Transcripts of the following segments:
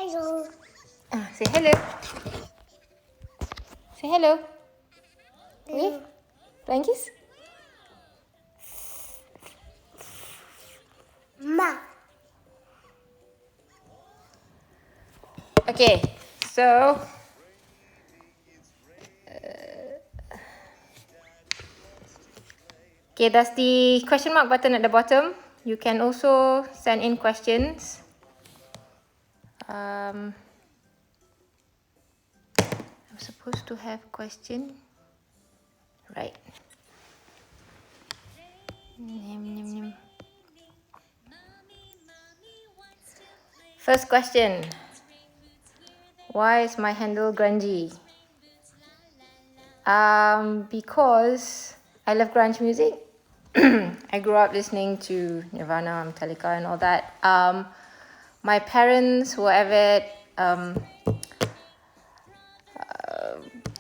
Hello. Say hello. Say hello. Okay. Flying kiss. Ma. Okay, so okay, that's the question mark button at the bottom. You can also send in questions. I'm supposed to have question, right? First question. Why is my handle grungy? Because I love grunge music. I grew up listening to Nirvana, Metallica and all that. My parents were avid,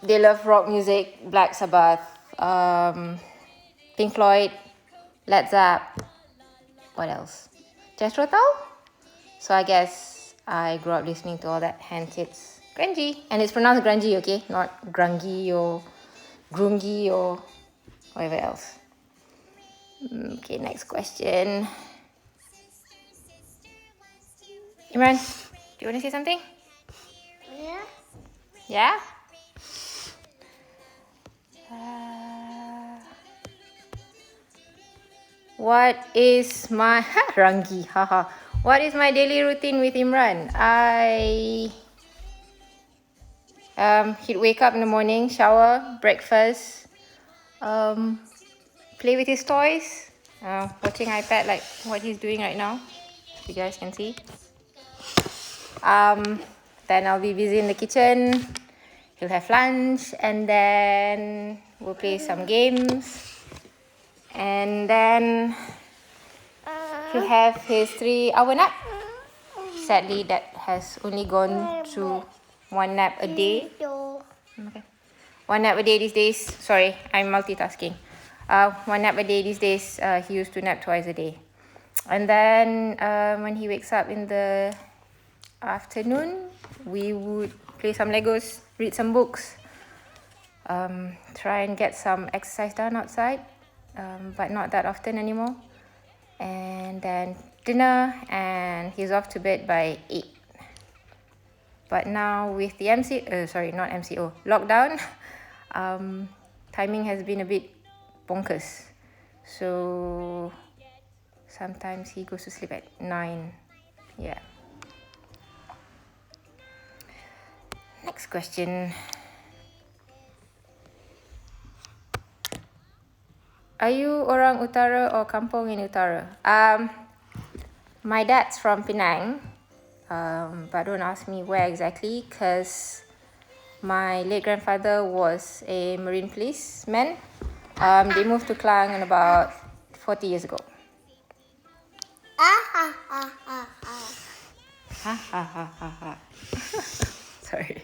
they love rock music, Black Sabbath, Pink Floyd, Led Zepp, what else? Jethro Tull? So I guess I grew up listening to all that, hence it's grungy. And it's pronounced grungy, okay? Not grungy or grungy or whatever else. Okay, next question. Imran, do you want to say something? Yeah. Yeah? What is my Rangi? Haha. What is my daily routine with Imran? He'd wake up in the morning, shower, breakfast, play with his toys, watching iPad like what he's doing right now. You guys can see. Then I'll be busy in the kitchen. He'll have lunch and then we'll play some games. And then he'll have his 3-hour nap. Sadly, that has only gone to 1 nap a day. Okay. 1 nap a day these days. Sorry, I'm multitasking. 1 nap a day these days. He used to nap twice a day. And then when he wakes up in the afternoon, we would play some Legos, read some books, try and get some exercise done outside, but not that often anymore. And then dinner, and he's off to bed by 8. But now with the lockdown, timing has been a bit bonkers. So sometimes he goes to sleep at 9. Yeah. Next question. Are you orang utara or kampung in utara? My dad's from Penang, but don't ask me where exactly, because my late grandfather was a marine policeman. They moved to Klang about 40 years ago. Sorry.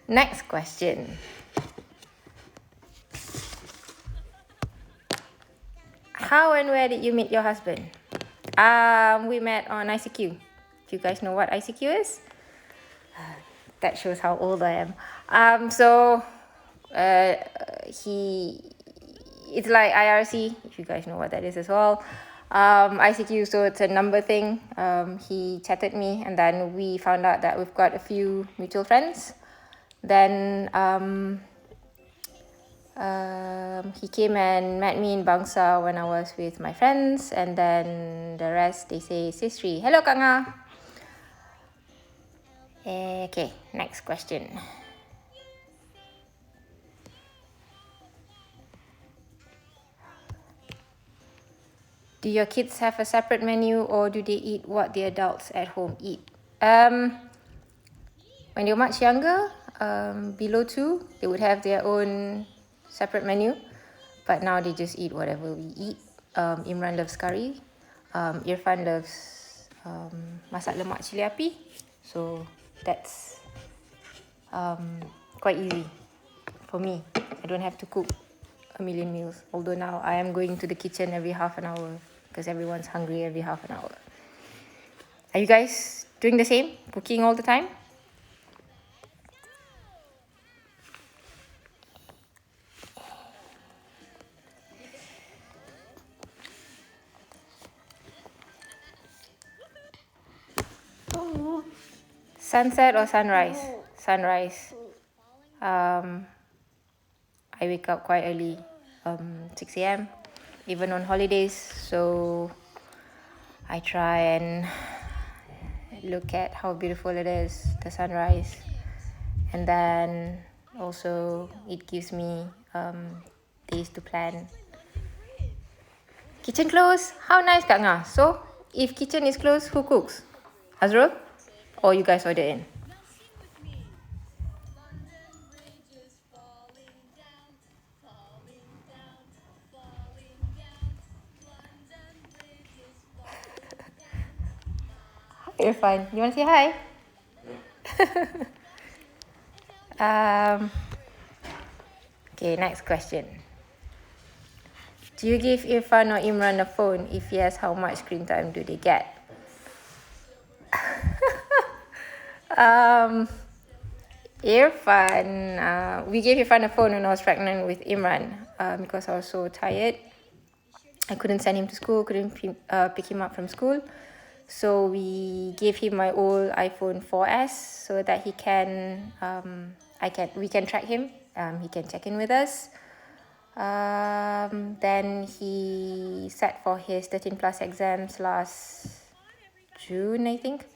Next question. How and where did you meet your husband? We met on ICQ. If you guys know what ICQ is, that shows how old I am. It's like IRC, if you guys know what that is as well. ICQ, so it's a number thing. He chatted me, and then we found out that we've got a few mutual friends. Then he came and met me in Bangsa when I was with my friends, and then the rest they say Sisri. Hello, Kanga. Okay, next question. Do your kids have a separate menu, or do they eat what the adults at home eat? When they're much younger, below 2, they would have their own separate menu, but now they just eat whatever we eat. Imran loves curry. Irfan loves masak lemak cili api, so that's quite easy for me. I don't have to cook a million meals, although now I am going to the kitchen every half an hour because everyone's hungry every half an hour. Are you guys doing the same, cooking all the time? Sunset or sunrise? Sunrise. I wake up quite early, 6 a.m. even on holidays, so I try and look at how beautiful it is, the sunrise. And then also it gives me days to plan. Kitchen closed? How nice, Kak Nga. So, if kitchen is closed, who cooks? Azrul? Or you guys order in? Irfan, you want to say hi? Okay, next question. Do you give Irfan or Imran a phone? If yes, how much screen time do they get? Irfan, we gave Irfan a phone when I was pregnant with Imran because I was so tired. I couldn't send him to school, couldn't pick him up from school. So we gave him my old iPhone 4S so that he can, we can track him. He can check in with us. Then he sat for his 13 plus exams last June, I think.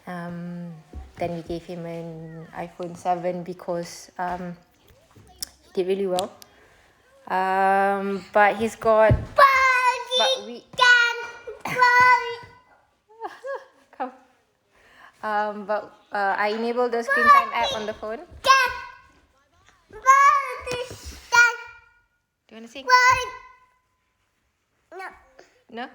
Then we gave him an iPhone 7 because he did really well. But he's got... But we... Come. But I enabled the screen time app on the phone. Do you want to sing? No?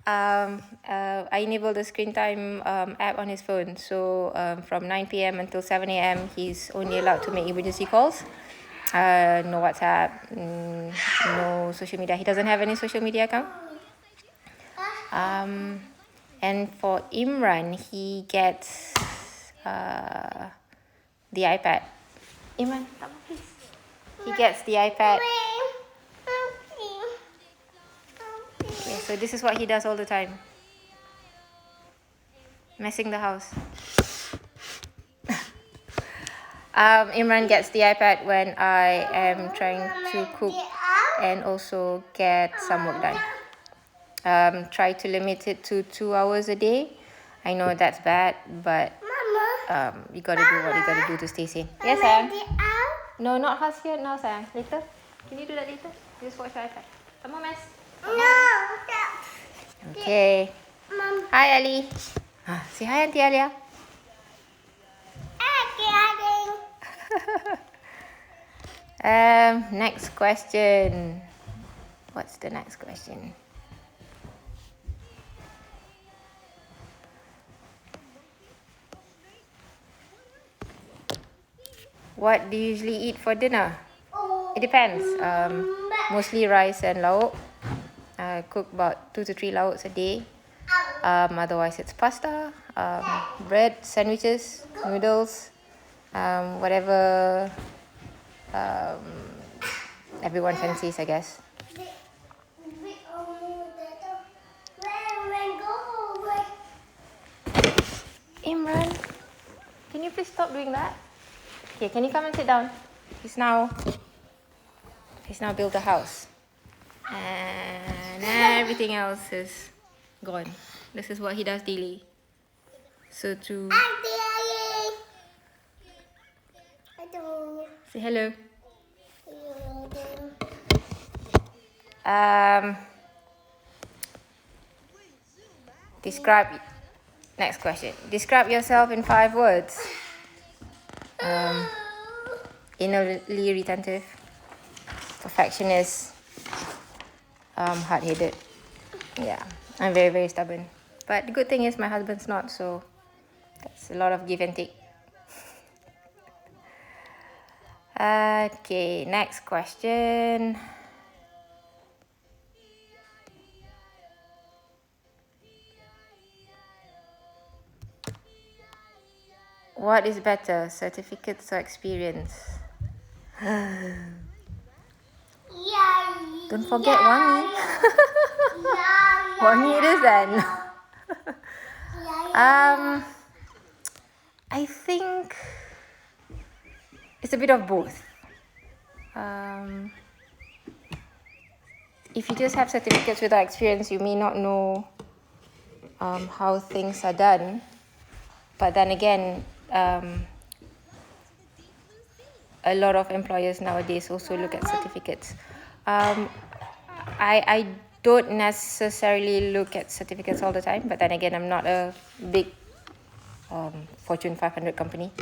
I enabled the screen time app on his phone. So from 9 p.m. until 7 a.m. he's only allowed to make emergency calls. No WhatsApp, no social media. He doesn't have any social media account. And for Imran, he gets the iPad. Imran, please. He gets the iPad. Okay, so this is what he does all the time. Messing the house. Imran gets the iPad when I am trying to cook and also get some work done. Try to limit it to 2 hours a day. I know that's bad, but you gotta do what you gotta do to stay sane. Yes, Sam? No, not house here now, Sam. Later. Can you do that later? Just watch the iPad. Come on, Miss. No. Okay. Mom. Hi, Ali. Say hi, Auntie Alia. Next question. What's the next question? What do you usually eat for dinner? It depends. Mostly rice and lauk. I cook about 2 to 3 lauks a day. Otherwise, it's pasta, bread, sandwiches, noodles, whatever everyone fancies, I guess. Imran, can you please stop doing that? Okay, can you come and sit down? He's now built a house. And everything else is gone. This is what he does daily. So to... Say hello. Describe... Next question. Describe yourself in 5 words. Innerly retentive, perfectionist, hard-headed. Yeah, I'm very, very stubborn. But the good thing is my husband's not, so that's a lot of give and take. Okay, next question. What is better, certificates or experience? Don't forget wangi. Wangi it is then. I think it's a bit of both. If you just have certificates without experience, you may not know how things are done. But then again, a lot of employers nowadays also look at certificates. I don't necessarily look at certificates all the time, but then again, I'm not a big Fortune 500 company.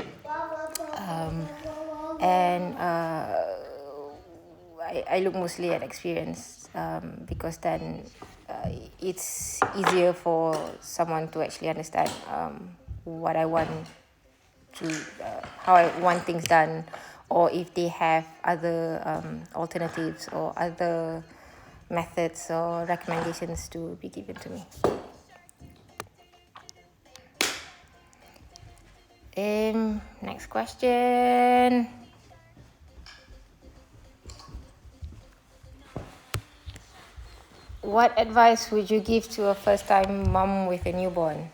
And I look mostly at experience because then it's easier for someone to actually understand what I want to, how I want things done, or if they have other alternatives or other methods or recommendations to be given to me. Next question. What advice would you give to a first-time mum with a newborn?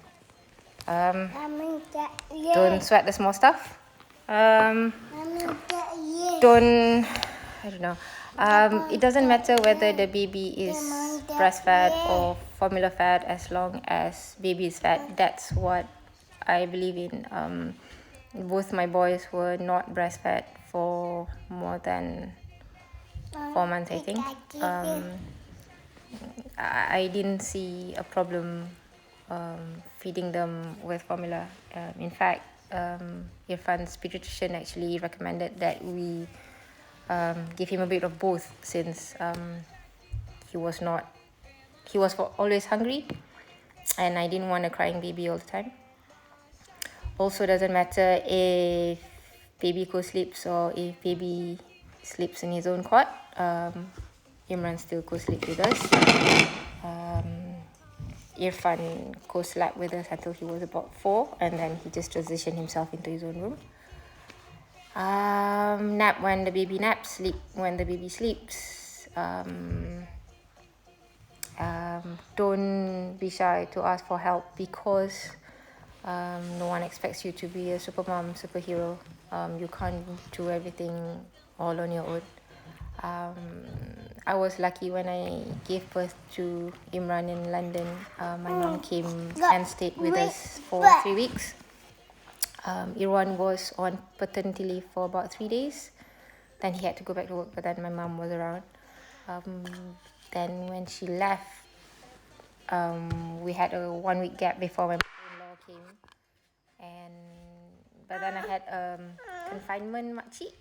Don't sweat the small stuff. Don't, I don't know. It doesn't matter whether the baby is breastfed or formula fed, as long as baby is fed. That's what I believe in. Both my boys were not breastfed for more than 4 months, I think. I didn't see a problem feeding them with formula. In fact, Irfan's pediatrician actually recommended that we give him a bit of both, since he was always hungry, and I didn't want a crying baby all the time. Also, doesn't matter if baby co-sleeps or if baby sleeps in his own cot. Imran still co-sleeps with us. Irfan co-slept with us until he was about 4, and then he just transitioned himself into his own room. Nap when the baby naps, sleep when the baby sleeps. Don't be shy to ask for help, because no one expects you to be a super mom, superhero. You can't do everything all on your own. I was lucky when I gave birth to Imran in London. My mom came and stayed with us for 3 weeks. Irwan was on paternity leave for about 3 days. Then he had to go back to work, but then my mom was around. Then when she left, we had a 1 week gap before my mother-in-law came. But then I had confinement makcik,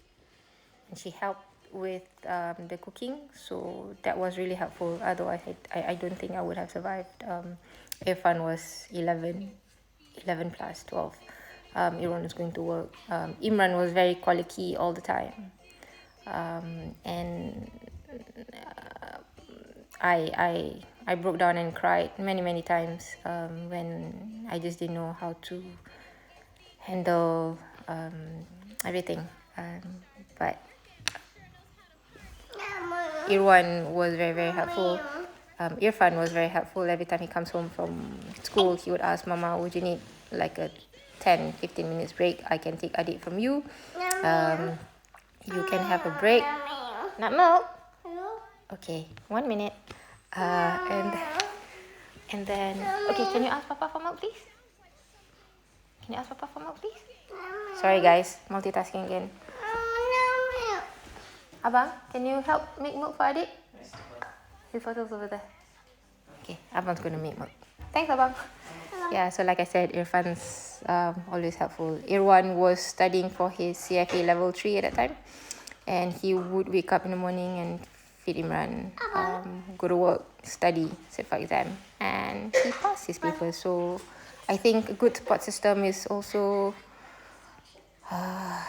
and she helped with the cooking, so that was really helpful. Otherwise, I don't think I would have survived. Irfan was 11 plus 12. Irfan was going to work. Imran was very colicky all the time, and I broke down and cried many times when I just didn't know how to handle everything. But Irwan was very helpful. Irfan was very helpful. Every time he comes home from school, he would ask, Mama, would you need like a 10-15 minutes break? I can take Adik from you. You can have a break. Not milk? Okay, 1 minute. And then, okay, can you ask Papa for milk, please? Can you ask Papa for milk, please? Sorry guys, multitasking again. Abang, can you help make milk for Adik? His bottle's over there. Okay, Abang's gonna make milk. Thanks, Abang. Yeah, so like I said, Irfan's always helpful. Irwan was studying for his CFA level 3 at that time, and he would wake up in the morning and feed Imran, go to work, study, sit for exam, and he passed his papers. So I think a good support system is also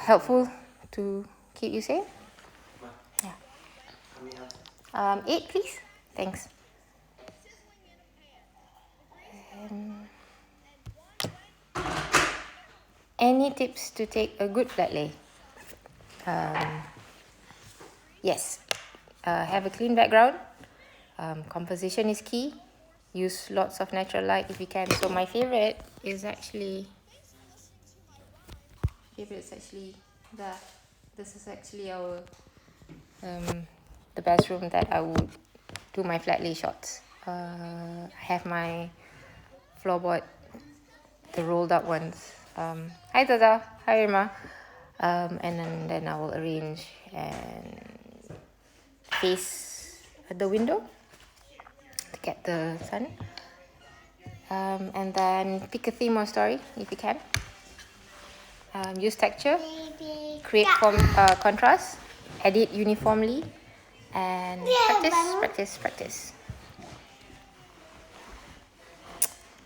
helpful to keep you safe. Yeah. 8, please. Thanks. Any tips to take a good flat lay? Yes. Have a clean background. Composition is key. Use lots of natural light if you can. So my favorite is actually this is actually our the best room that I would do my flat lay shots. I have my floorboard, the rolled up ones. Hi Tata, hi Irma. And then I will arrange and face the window to get the sun. And then pick a theme or story if you can. Use texture, create contrast, edit uniformly, and practice.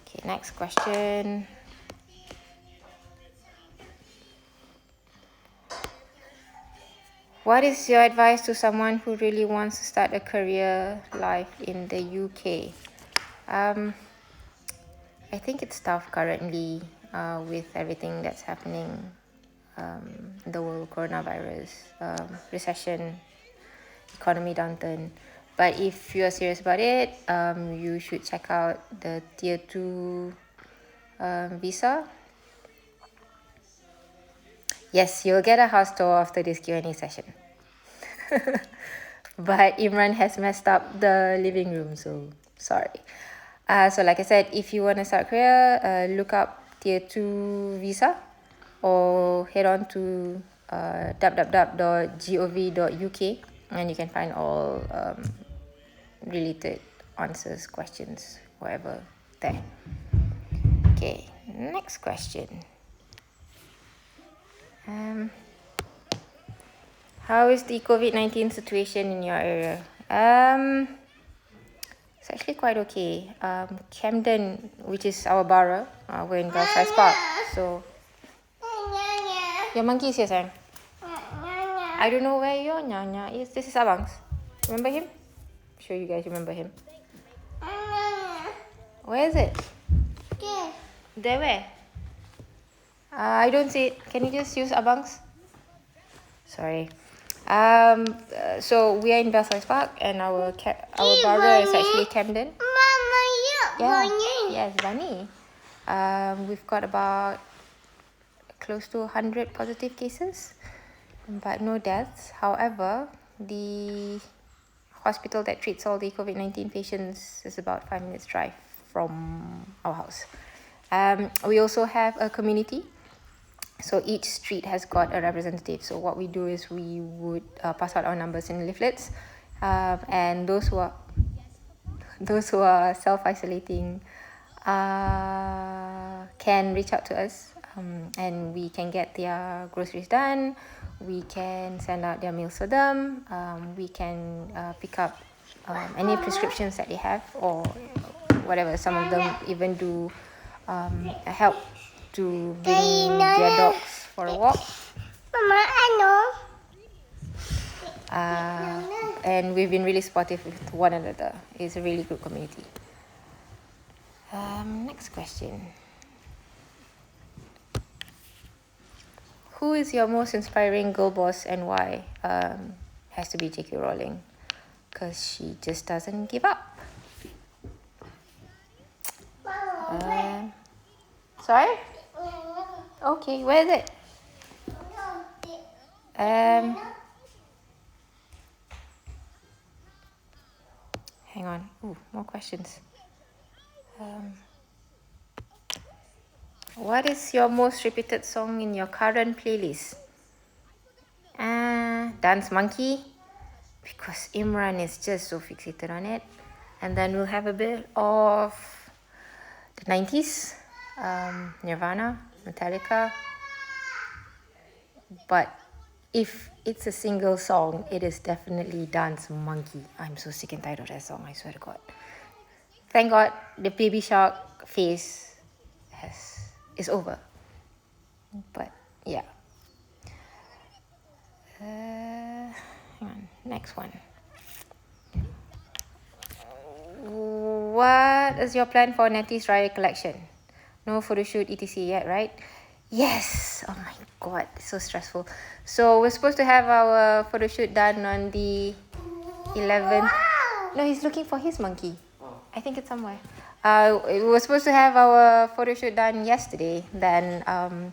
Okay, next question. What is your advice to someone who really wants to start a career life in the UK? I think it's tough currently with everything that's happening in the world, coronavirus, recession, economy downturn. But if you're serious about it, you should check out the Tier 2 visa. Yes, you'll get a house tour after this Q&A session. But Imran has messed up the living room, so sorry. So like I said, if you want to start career, look up Tier 2 visa or head on to www.gov.uk and you can find all related answers, questions, whatever there. Okay, next question. How is the COVID-19 situation in your area? It's actually quite okay. Camden, which is our borough, we're in Belsize Park. So, your monkey is here, Sam. I don't know where your Nyanya is. This is Abang's. Remember him? I'm sure you guys remember him. Where is it? There where? I don't see it. Can you just use Abang's? Sorry. So we are in Belsize Park and our borough is actually Camden. Yes, Bunny. We've got about close to 100 positive cases, but no deaths. However, the hospital that treats all the COVID-19 patients is about 5 minutes drive from our house. We also have a community. So each street has got a representative. So what we do is we would pass out our numbers in leaflets, and those who are self-isolating can reach out to us, and we can get their groceries done. We can send out their meals for them. We can pick up any prescriptions that they have or whatever. Some of them even do help to bring their dogs for a walk. Mama, I know. And we've been really supportive with one another. It's a really good community. Next question. Who is your most inspiring girl boss and why? Has to be J.K. Rowling, because she just doesn't give up. Sorry? Okay, where is it? Hang on. Ooh, more questions. What is your most repeated song in your current playlist? Dance Monkey, because Imran is just so fixated on it. And then we'll have a bit of the 90s, Nirvana, Metallica. But if it's a single song, it is definitely Dance Monkey. I'm so sick and tired of that song, I swear to God. Thank God the baby shark phase is over. But yeah. Hang on, next one. What is your plan for Nettie's Raya collection? No photo shoot etc yet, right? Yes! Oh my god, so stressful. So we're supposed to have our photo shoot done on the 11th. No, he's looking for his monkey. I think it's somewhere. We were supposed to have our photo shoot done yesterday, then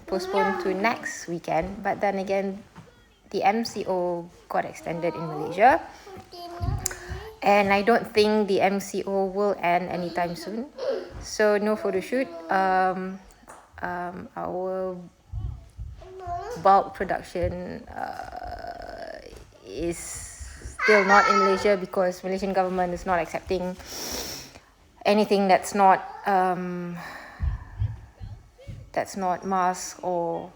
postponed to next weekend. But then again, the MCO got extended in Malaysia. And I don't think the MCO will end anytime soon. So no photo shoot. Our bulk production is still not in Malaysia because Malaysian government is not accepting anything that's not mask or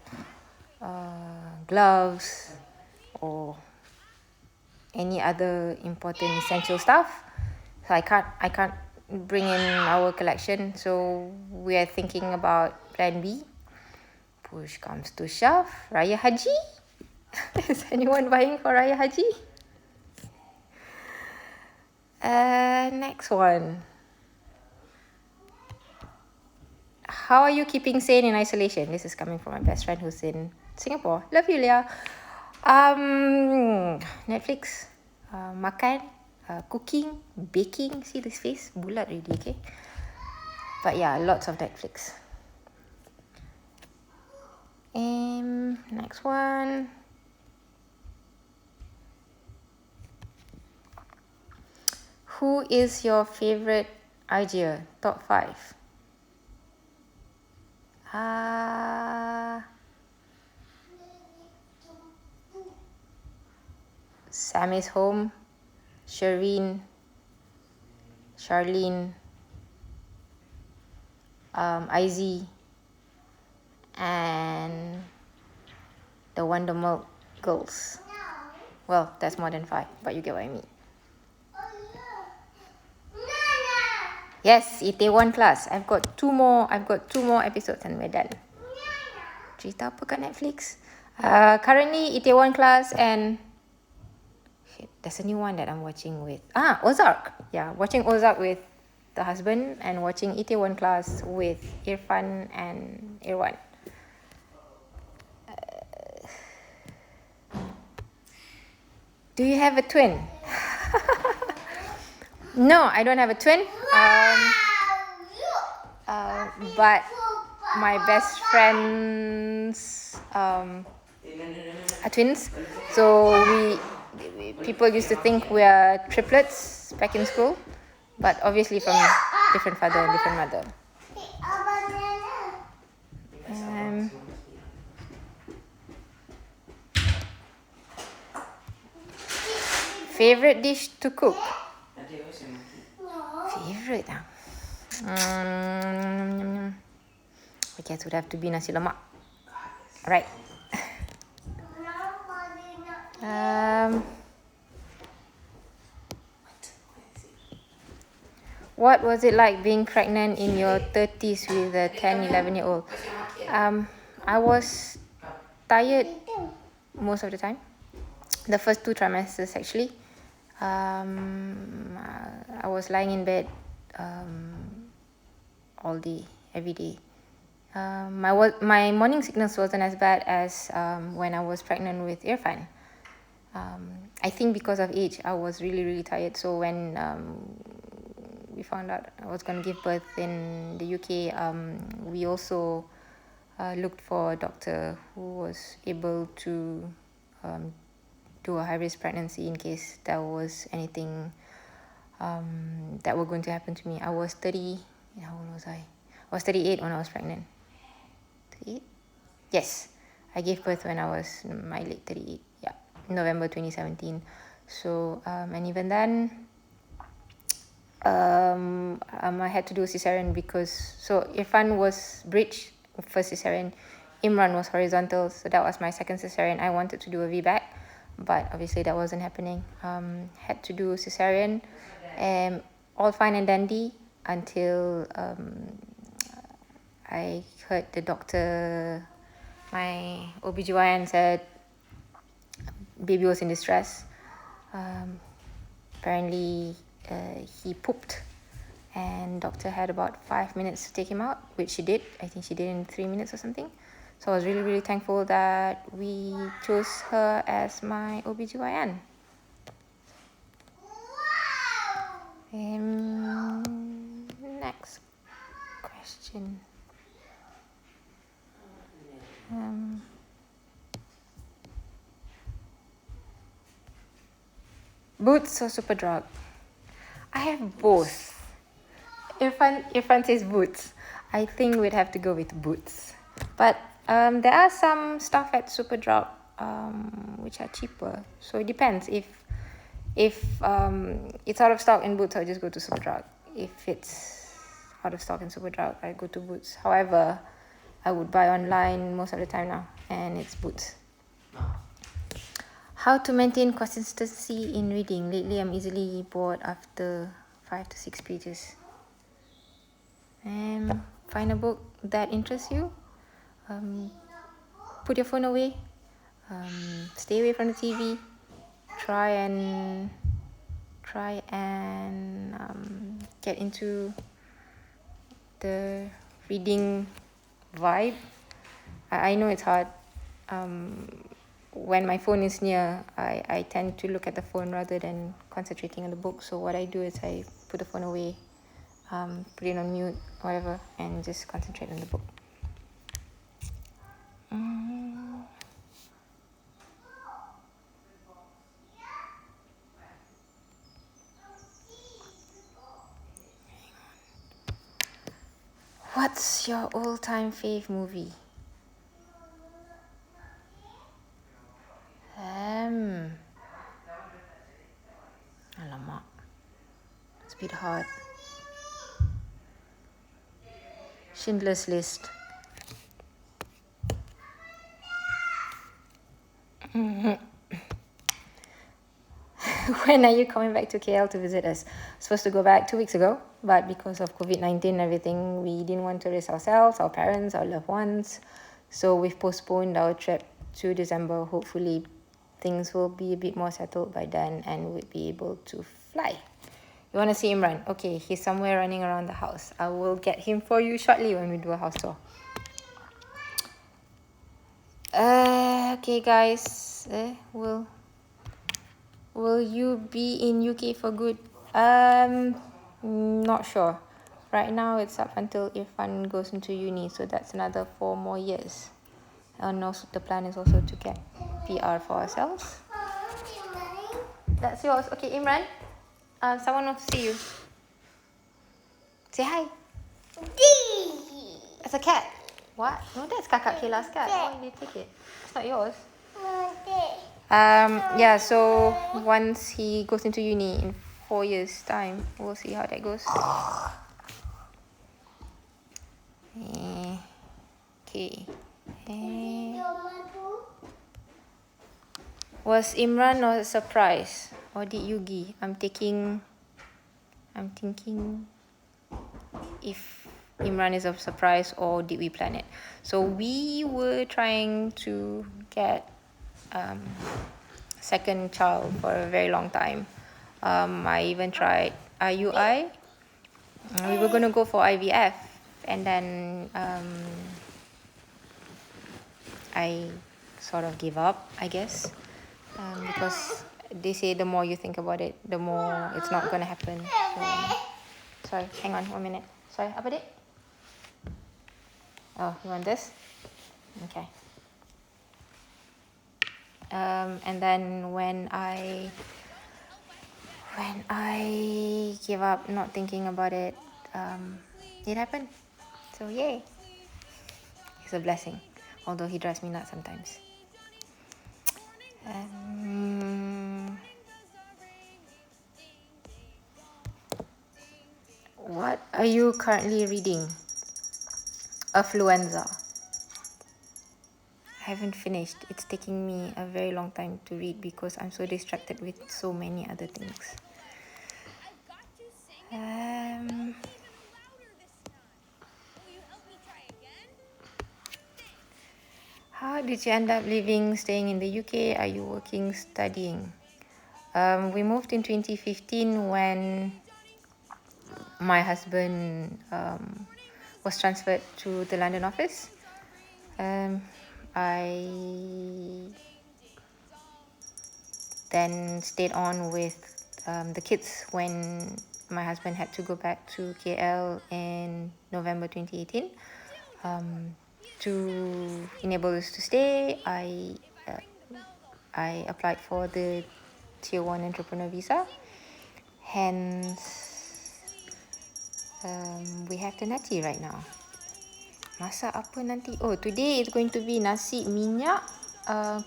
gloves or any other important essential stuff. So I can't bring in our collection. So we are thinking about plan B. Push comes to shove, Raya Haji. Is anyone buying for Raya Haji? Next one. How are you keeping sane in isolation? This is coming from my best friend who's in Singapore. Love you, Leah. Netflix, makan, cooking, baking. See this face? Bulat already, okay? But yeah, lots of Netflix. Next one. Who is your favorite idea? Top 5. Sam is home. Shireen. Charlene. Izzy. And the Wonder Milk girls. Well, that's more than 5, but you get what I mean. Yes, Itaewon Class. I've got two more episodes and we're done. Cerita apa kat Netflix? Currently Itaewon Class and there's a new one that I'm watching with Ozark. Yeah, watching Ozark with the husband and watching Itaewon Class with Irfan and Irwan. Do you have a twin? No, I don't have a twin. But my best friends are twins. So people used to think we are triplets back in school, but obviously from different father and different mother. Favorite dish to cook? Favorite I guess it would have to be nasi lemak. Alright. What was it like being pregnant in your 30s with a 10, 11-year-old? I was tired most of the time. The first 2 trimesters actually. I was lying in bed all day, every day. My morning sickness wasn't as bad as when I was pregnant with Irfan. I think because of age, I was really, really tired. So when we found out I was going to give birth in the UK, we also looked for a doctor who was able to do a high-risk pregnancy in case there was anything that were going to happen to me. I was 30. How old was I? I was 38 when I was pregnant. 38? Yes. I gave birth when I was in my late 38. Yeah. November 2017. So, and even then, I had to do a cesarean because, so Irfan was bridge, first cesarean. Imran was horizontal. So that was my second cesarean. I wanted to do a VBAC, but obviously that wasn't happening. Had to do cesarean, all fine and dandy until I heard the doctor, my OBGYN said baby was in distress. Apparently he pooped and doctor had about 5 minutes to take him out, which she did. I think she did in 3 minutes or something. So I was really, really thankful that we chose her as my OBGYN. Next question. Boots or Superdrug? I have both. Irfan says Boots. I think we'd have to go with Boots. But there are some stuff at Superdrug which are cheaper. So it depends. If it's out of stock in Boots, I'll just go to Superdrug. If it's out of stock in Superdrug, I go to Boots. However, I would buy online most of the time now, and it's Boots. How to maintain consistency in reading? Lately, I'm easily bored after 5 to 6 pages. Find a book that interests you. Put your phone away. Stay away from the TV. Try and get into the reading vibe. I know it's hard. When my phone is near, I tend to look at the phone rather than concentrating on the book. So what I do is I put the phone away, put it on mute, whatever, and just concentrate on the book. What's your all-time fave movie? Alamak. It's a bit hard. Schindler's List. When are you coming back to KL to visit us? Supposed to go back 2 weeks ago, but because of COVID-19 and everything, we didn't want to risk ourselves, our parents, our loved ones. So we've postponed our trip to December. Hopefully things will be a bit more settled by then and we'll be able to fly. You want to see him run? Okay, he's somewhere running around the house. I will get him for you shortly when we do a house tour. Okay guys, will you be in UK for good? Not sure. Right now it's up until Irfan goes into uni, so that's another 4 more years. And also the plan is also to get PR for ourselves. That's yours. Okay, Imran. Someone wants to see you. Say hi. That's a cat. What? No, that's Kakak Kayla's cat. Why did you take it? It's not yours. Yeah, so once he goes into uni in 4 years' time, we'll see how that goes. Okay. Was Imran a surprise or did you give? I'm thinking if Imran is a surprise or did we plan it. So we were trying to get second child for a very long time. I even tried IUI. We were going to go for IVF, and then I sort of gave up, I guess, because they say the more you think about it, the more it's not going to happen. So, sorry, hang on 1 minute. Sorry, apa dik? Oh, you want this? Okay. And then when I gave up not thinking about it, it happened. So yay. It's a blessing, although he drives me nuts sometimes. What are you currently reading? Affluenza. I haven't finished. It's taking me a very long time to read because I'm so distracted with so many other things. How did you end up staying in the UK? Are you working, studying? We moved in 2015 when my husband was transferred to the London office. I then stayed on with the kids when my husband had to go back to KL in November 2018. To enable us to stay, I applied for the Tier 1 entrepreneur visa. Hence, we have the nasi right now. Masak apa nanti? Oh, today is going to be nasi minyak,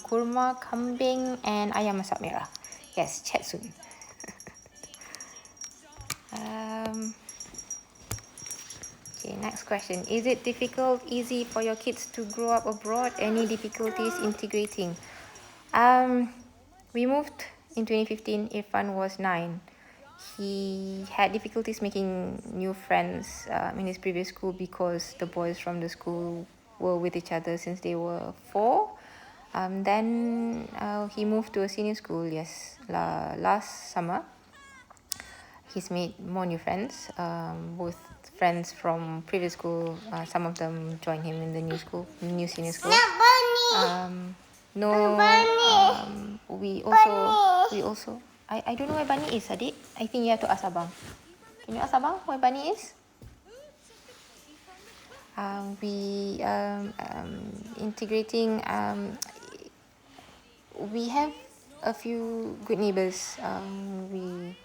kurma kambing and ayam masak merah. Yes, chat soon. Okay, next question. Is it difficult, easy for your kids to grow up abroad? Any difficulties integrating? We moved in 2015. Irfan was 9. He had difficulties making new friends in his previous school because the boys from the school were with each other since they were 4. Then he moved to a senior school, yes, last summer. He's made more new friends, both friends from previous school. Some of them joined him in the new senior school. We also. I don't know where Bunny is, Adik. I think you have to ask Abang. Can you ask Abang where Bunny is? Integrating. We have a few good neighbours. We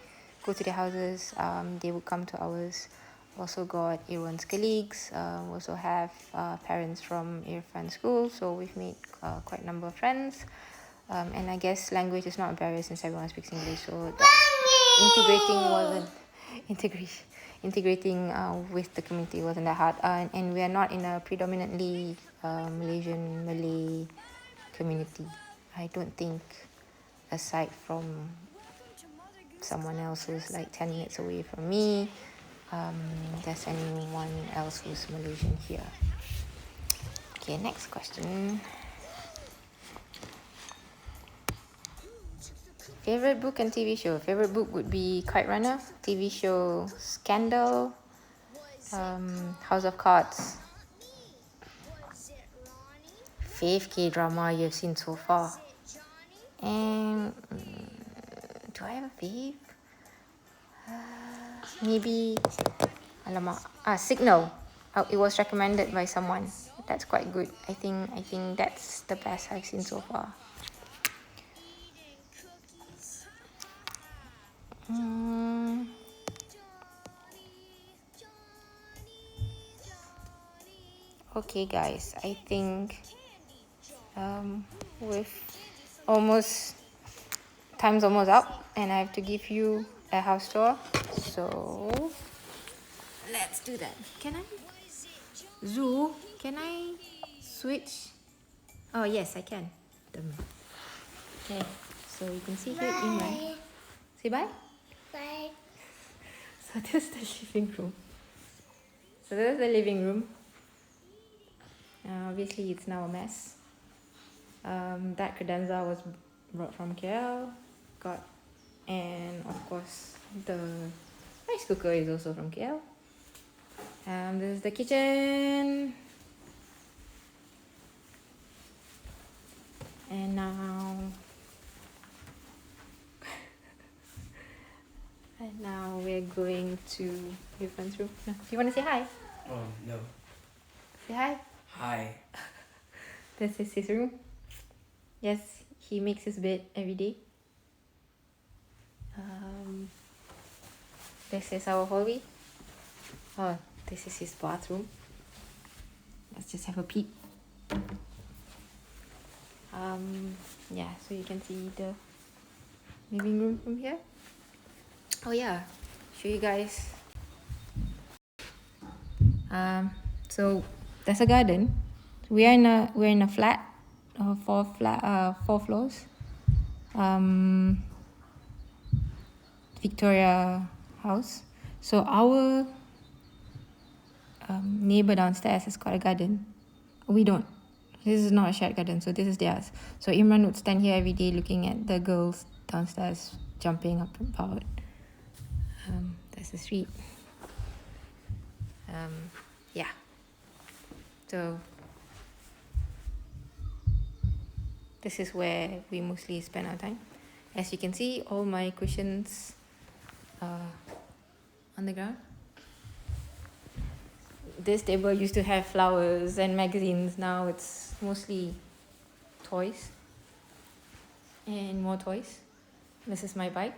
go to their houses. They would come to ours. Also got Irwan's colleagues. Also have parents from Irfan's school. So we've made quite a number of friends. And I guess language is not a barrier since everyone speaks English. So integrating with the community wasn't that hard. And we are not in a predominantly Malaysian Malay community. I don't think, aside from someone else who's like 10 minutes away from me, there's anyone else who's Malaysian here. Okay, next question. Favorite book and TV show? Favorite book would be Kite Runner. TV show Scandal. House of Cards. Fave K-drama you've seen so far? And do I have a fave? Maybe Signal. It was recommended by someone. That's quite good. I think that's the best I've seen so far. Okay guys, I think with time's almost up and I have to give you a house tour, so let's do that. Can I switch? Oh yes, I can. Okay, so you can see here in my say bye. Bye. So this is the living room. Obviously it's now a mess. That credenza was brought from KL, and of course the rice cooker is also from KL. This is the kitchen, and now we're going to Irfan's room. Do you want to say hi? Oh no. Say hi. Hi. This is his room. Yes, he makes his bed every day. This is our hallway. Oh, this is his bathroom. Let's just have a peek. Yeah, so you can see the living room from here. Oh yeah, show you guys. So there's a garden. We're in a flat, four floors. Victoria house. So our neighbor downstairs has got a garden. We don't. This is not a shared garden, so this is theirs. So Imran would stand here every day looking at the girls downstairs jumping up and about. That's the street. Yeah. So this is where we mostly spend our time. As you can see, all my cushions are on the ground. This table used to have flowers and magazines. Now it's mostly toys and more toys. This is my bike.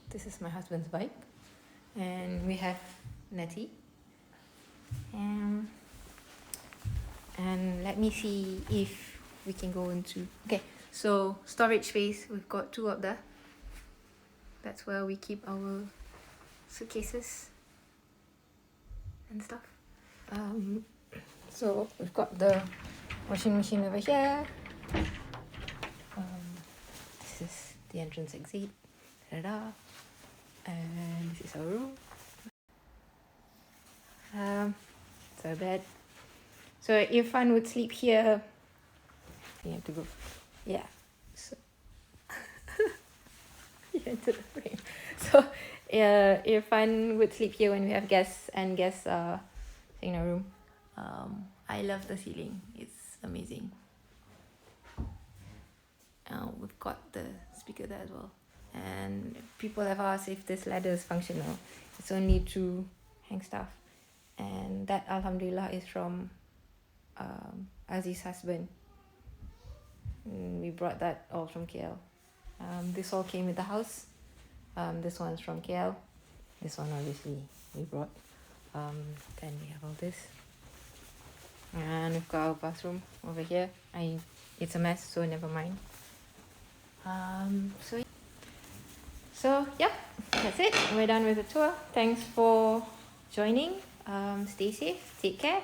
This is my husband's bike. And we have Nettie. And let me see if we can go into... Okay, so storage space. We've got 2 up there. That's where we keep our suitcases and stuff. So we've got the washing machine over here. This is the entrance exit. Ta-da! And this is our room. It's our bed. So Irfan would sleep here. You have to go. Yeah. So you entered the frame. So Irfan would sleep here when we have guests, and guests are in a room. I love the ceiling. It's amazing. We've got the speaker there as well. And people have asked if this ladder is functional. It's only to hang stuff. And that, alhamdulillah, is from Aziz's husband. We brought that all from KL. This all came with the house. This one's from KL. This one obviously we brought. Then we have all this. And we've got our bathroom over here. It's a mess, so never mind. So yep, that's it. We're done with the tour. Thanks for joining. Stay safe. Take care.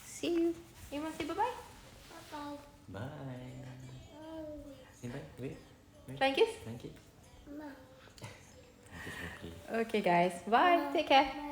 See you. You want to say bye-bye? Bye. Say bye. Wait. Flying kiss? Thank you. Okay guys. Bye. Take care.